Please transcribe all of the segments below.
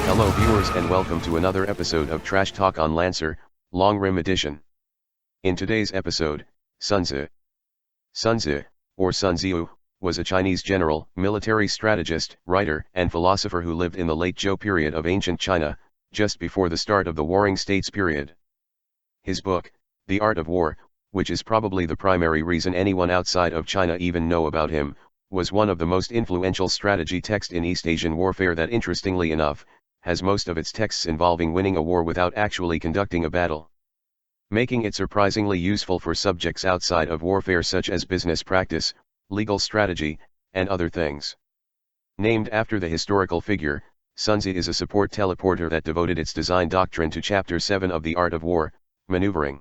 Hello viewers and welcome to another episode of Trashtalk on Lancer, Long Rim Edition. In today's episode, Sunzi. Sunzi, or Sunzi, was a Chinese general, military strategist, writer, and philosopher who lived in the late Zhou period of ancient China, just before the start of the Warring States period. His book, The Art of War, which is probably the primary reason anyone outside of China even know about him, was one of the most influential strategy texts in East Asian warfare that, interestingly enough, has most of its texts involving winning a war without actually conducting a battle, making it surprisingly useful for subjects outside of warfare such as business practice, legal strategy, and other things. Named after the historical figure, Sunzi is a support teleporter that devoted its design doctrine to Chapter 7 of The Art of War, Maneuvering.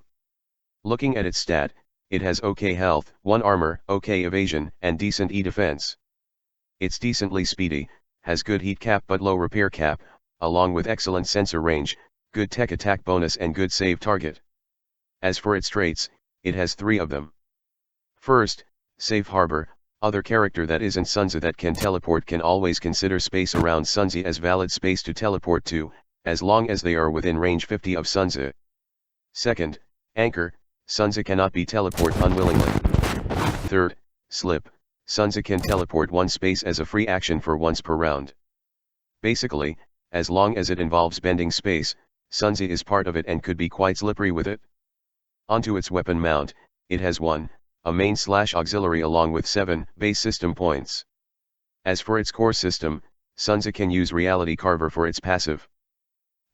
Looking at its stat, it has OK health, 1 armor, OK evasion, and decent E-defense. It's decently speedy, has good heat cap but low repair cap, along with excellent sensor range, good tech attack bonus and good save target. As for its traits, it has 3 of them. First, Safe Harbor. Other character that isn't Sunzi that can teleport can always consider space around Sunzi as valid space to teleport to, as long as they are within range 50 of Sunzi. Second, Anchor. Sunzi cannot be teleport unwillingly. Third, Slip. Sunzi can teleport one space as a free action for once per round. Basically, as long as it involves bending space, Sunzi is part of it and could be quite slippery with it. Onto its weapon mount, it has a main/auxiliary along with 7 base system points. As for its core system, Sunzi can use Reality Carver for its passive.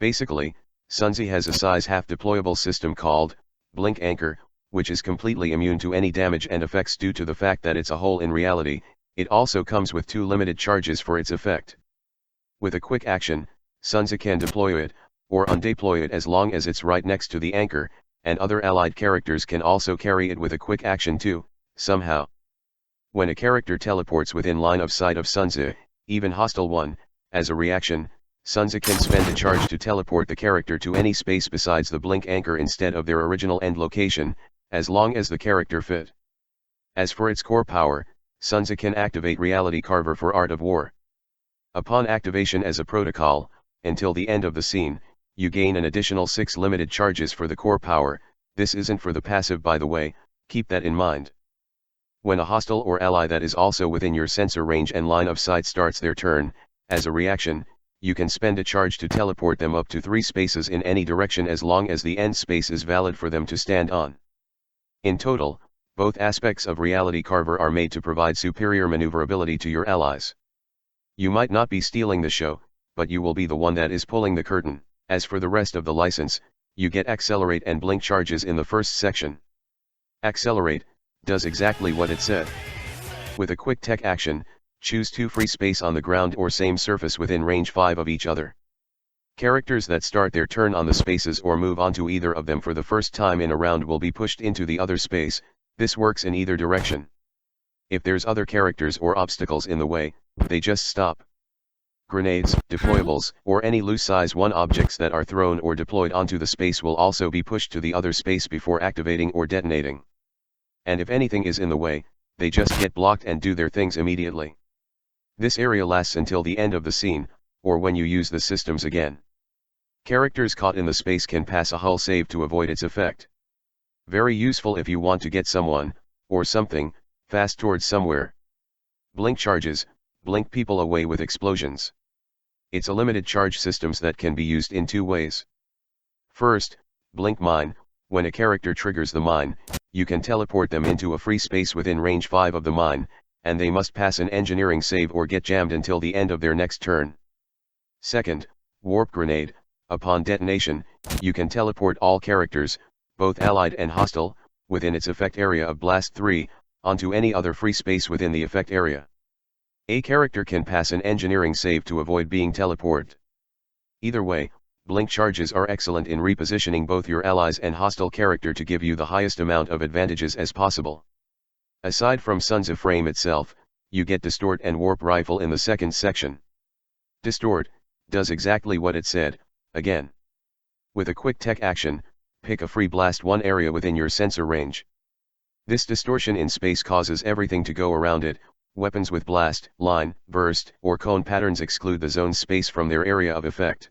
Basically, Sunzi has a size half deployable system called Blink Anchor, which is completely immune to any damage and effects due to the fact that it's a hole in reality. It also comes with 2 limited charges for its effect. With a quick action, Sunzi can deploy it, or undeploy it as long as it's right next to the anchor, and other allied characters can also carry it with a quick action too, somehow. When a character teleports within line of sight of Sunzi, even hostile one, as a reaction, Sunzi can spend a charge to teleport the character to any space besides the blink anchor instead of their original end location, as long as the character fit. As for its core power, Sunzi can activate Reality Carver for Art of War. Upon activation as a protocol, until the end of the scene, you gain an additional 6 limited charges for the core power. This isn't for the passive, by the way, keep that in mind. When a hostile or ally that is also within your sensor range and line of sight starts their turn, as a reaction, you can spend a charge to teleport them up to 3 spaces in any direction as long as the end space is valid for them to stand on. In total, both aspects of Reality Carver are made to provide superior maneuverability to your allies. You might not be stealing the show, but you will be the one that is pulling the curtain. As for the rest of the license, you get Accelerate and Blink charges in the first section. Accelerate does exactly what it said. With a quick tech action, choose 2 free space on the ground or same surface within range 5 of each other. Characters that start their turn on the spaces or move onto either of them for the first time in a round will be pushed into the other space. This works in either direction. If there's other characters or obstacles in the way, they just stop. Grenades, deployables, or any loose size 1 objects that are thrown or deployed onto the space will also be pushed to the other space before activating or detonating. And if anything is in the way, they just get blocked and do their things immediately. This area lasts until the end of the scene, or when you use the systems again. Characters caught in the space can pass a hull save to avoid its effect. Very useful if you want to get someone, or something, fast towards somewhere. Blink charges, blink people away with explosions. It's a limited charge systems that can be used in 2 ways. First, Blink Mine. When a character triggers the mine, you can teleport them into a free space within range 5 of the mine, and they must pass an engineering save or get jammed until the end of their next turn. Second, Warp Grenade. Upon detonation, you can teleport all characters, both allied and hostile, within its effect area of Blast 3, onto any other free space within the effect area. A character can pass an engineering save to avoid being teleported. Either way, blink charges are excellent in repositioning both your allies and hostile character to give you the highest amount of advantages as possible. Aside from Sunzi frame itself, you get Distort and Warp Rifle in the second section. Distort does exactly what it said, again. With a quick tech action, pick a free blast 1 area within your sensor range. This distortion in space causes everything to go around it, Weapons with blast, line, burst, or cone patterns exclude the zone's space from their area of effect.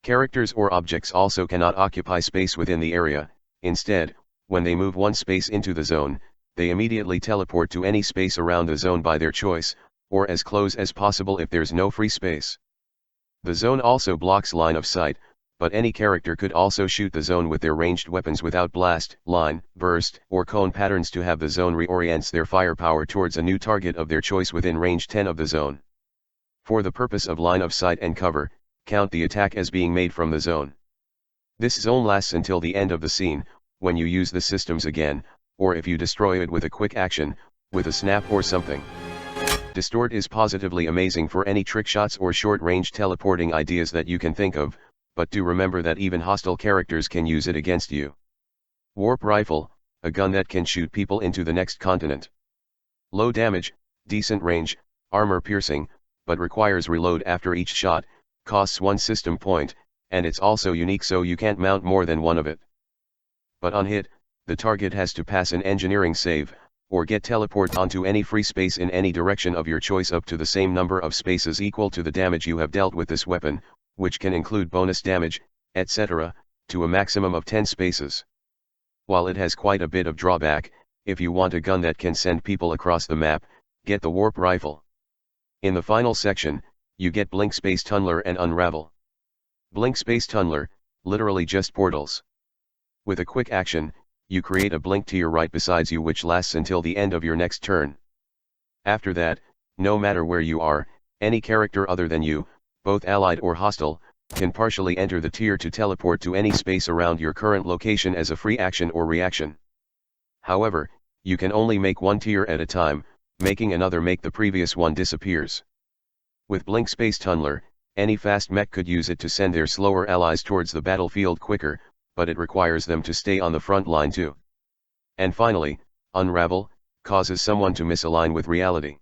Characters or objects also cannot occupy space within the area. Instead, when they move one space into the zone, they immediately teleport to any space around the zone by their choice, or as close as possible if there's no free space. The zone also blocks line of sight, but any character could also shoot the zone with their ranged weapons without blast, line, burst, or cone patterns to have the zone reorients their firepower towards a new target of their choice within range 10 of the zone. For the purpose of line of sight and cover, count the attack as being made from the zone. This zone lasts until the end of the scene, when you use the systems again, or if you destroy it with a quick action, with a snap or something. Distort is positively amazing for any trick shots or short-range teleporting ideas that you can think of, but do remember that even hostile characters can use it against you. Warp Rifle, a gun that can shoot people into the next continent. Low damage, decent range, armor piercing, but requires reload after each shot, costs 1 system point, and it's also unique so you can't mount more than one of it. But on hit, the target has to pass an engineering save, or get teleport onto any free space in any direction of your choice up to the same number of spaces equal to the damage you have dealt with this weapon, which can include bonus damage, etc., to a maximum of 10 spaces. While it has quite a bit of drawback, if you want a gun that can send people across the map, get the Warp Rifle. In the final section, you get Blink Space Tunneler and Unravel. Blink Space Tunneler, literally just portals. With a quick action, you create a blink to your right besides you which lasts until the end of your next turn. After that, no matter where you are, any character other than you, both allied or hostile, can partially enter the tier to teleport to any space around your current location as a free action or reaction. However, you can only make one tier at a time, making another make the previous one disappears. With Blink Space Tunneler, any fast mech could use it to send their slower allies towards the battlefield quicker, but it requires them to stay on the front line too. And finally, Unravel, causes someone to misalign with reality.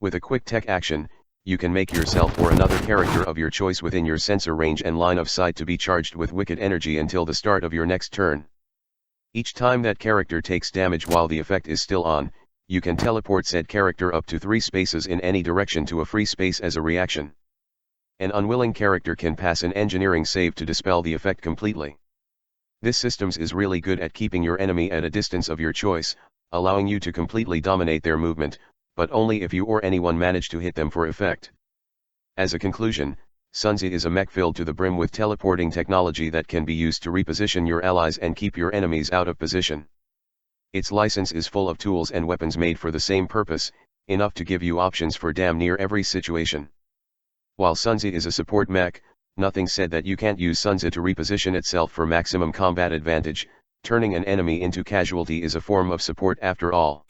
With a quick tech action, you can make yourself or another character of your choice within your sensor range and line of sight to be charged with wicked energy until the start of your next turn. Each time that character takes damage while the effect is still on, you can teleport said character up to 3 spaces in any direction to a free space as a reaction. An unwilling character can pass an engineering save to dispel the effect completely. This systems is really good at keeping your enemy at a distance of your choice, allowing you to completely dominate their movement, but only if you or anyone manage to hit them for effect. As a conclusion, Sunzi is a mech filled to the brim with teleporting technology that can be used to reposition your allies and keep your enemies out of position. Its license is full of tools and weapons made for the same purpose, enough to give you options for damn near every situation. While Sunzi is a support mech, nothing said that you can't use Sunzi to reposition itself for maximum combat advantage. Turning an enemy into casualty is a form of support after all.